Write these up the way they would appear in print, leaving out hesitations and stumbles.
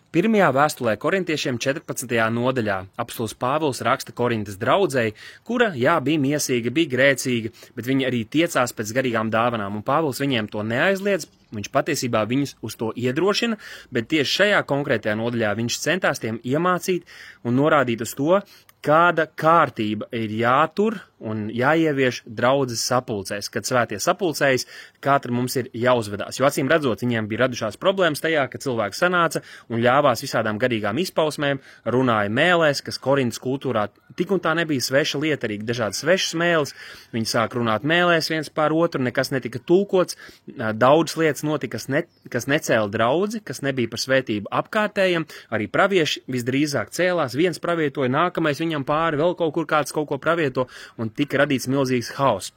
Pirmajā vēstulē korintiešiem 14. nodaļā apostols Pāvils raksta Korintas draudzei, kura, bija miesīga, bija grēcīga, bet viņi arī tiecās pēc garīgām dāvanām, un Pāvils viņiem to neaizliedz, viņš patiesībā viņus uz to iedrošina, bet tieši šajā konkrētajā nodaļā viņš centās tiem iemācīt un norādīt uz to, kāda kārtība ir jātur un jāievieš draudzes sapulcēs, kad svētie sapulcējas, kā tad mums ir jāuzvedās. Jo acīm redzot, viņiem bija radušās problēmas tajā, ka cilvēks sanāca un ļāvās visādām garīgām izpausmēm, runāja mēlēs, kas Korintas kultūrā tik un tā nebija sveša lieta, arī dažādas svešas mēles. Viņi sāk runāt mēlēs viens pār otru, nekas netika tulkots, daudz lietas notika, kas necēla draudzi, kas nebija par svētību apkārtējiem, arī pravieši visdrīzāk cēlās, viens pravietoja, nākamais viņam pāri, vēl kaut kur kāds kaut ko pravieto, un tika radīts milzīgs haoss.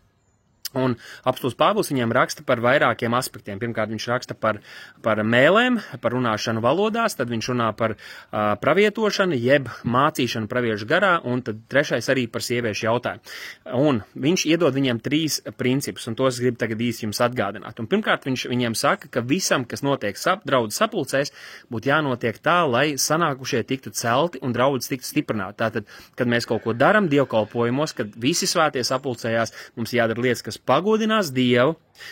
Un apostols Pāvils viņiem raksta par vairākiem aspektiem. Pirmkārt, viņš raksta par mēlēm, par runāšanu valodās, tad viņš runā par pravietošanu, jeb mācīšanu praviešu garā, un tad trešais arī par sieviešu jautājumu. Un viņš iedod viņiem 3 principus, un tos grib tagad īsti jums atgādināt. Un pirmkārt, viņš viņiem saka, ka visam, kas notiek draudzes sapulcēs, būtu jānotiek tā, lai sanākušie tiktu celti un draudzes tiktu stiprināti. Tātad, kad mēs kaut ko daram dievkalpojumos, kad visi svētie sapulcējās, mums jādara lietas, kas pagodinās Dievu,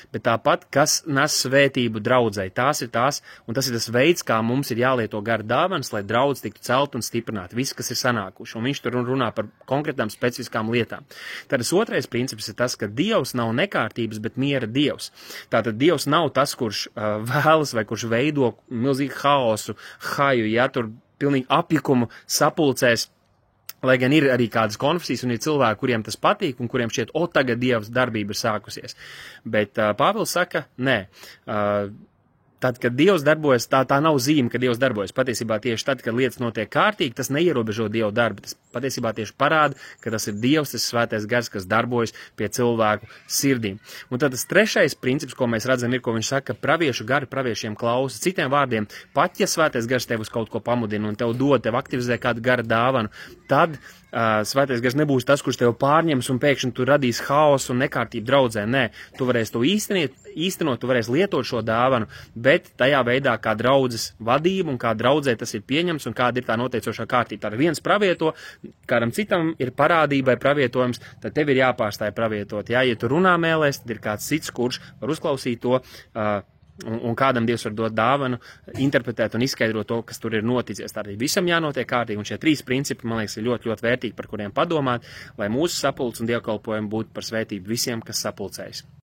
bet tāpat, kas nes svētību draudzei. Tās ir tās, un tas ir tas veids, kā mums ir jālieto gara dāvanas, lai draudz tiktu celt un stiprināt viss, kas ir sanākuši. Un viņš tur runā par konkrētām specifiskām lietām. Tad otrais princips ir tas, ka Dievs nav nekārtības, bet miera Dievs. Tātad Dievs nav tas, kurš vēlas vai kurš veido milzīgu haosu, haju, tur pilnīgi apjukumu sapulcēs. Lai gan ir arī kādas konfesijas un ir cilvēki, kuriem tas patīk un kuriem šķiet, tagad Dievs darbība ir sākusies. Bet Pāvils saka, nē. Tad, kad Dievs darbojas, tā nav zīme, ka Dievs darbojas. Patiesībā tieši tad, kad lietas notiek kārtīgi, tas neierobežo Dievu darbu. Tas patiesībā tieši parāda, ka tas ir Dievs, tas svētais gars, kas darbojas pie cilvēku sirdīm. Un tad tas trešais princips, ko mēs redzam, ir, ko viņš saka, ka praviešu gari praviešiem klausa. Citiem vārdiem, pat ja svētais gars tev uz kaut ko pamudina un tev dod, tev aktivizē kādu gara dāvanu, tad svētais gars nebūs tas, kurš tev pārņems un pēkšņi tu radīs haosu un nekārtību draudzē. Nē, tu varēsi to īstenot, tu varēsi lietot šo dāvanu, bet tajā veidā, kā draudzes vadība un kā draudzē tas ir pieņems un kāda ir tā noteicošā kārtība. Tātad viens pravieto, kādam citam ir parādībai pravietojums, tad tev ir jāpārstāj pravietot. Ja tu runā mēlēs, tad ir kāds cits, kurš var uzklausīt to, un kādam Dievs var dot dāvanu, interpretēt un izskaidrot to, kas tur ir noticies. Tātad visam jānotiek kārtīgi, un šie 3 principi, man liekas, ir ļoti, ļoti vērtīgi, par kuriem padomāt, lai mūsu sapulces un dievkalpojumi būtu par svētību visiem, kas sapulcējas.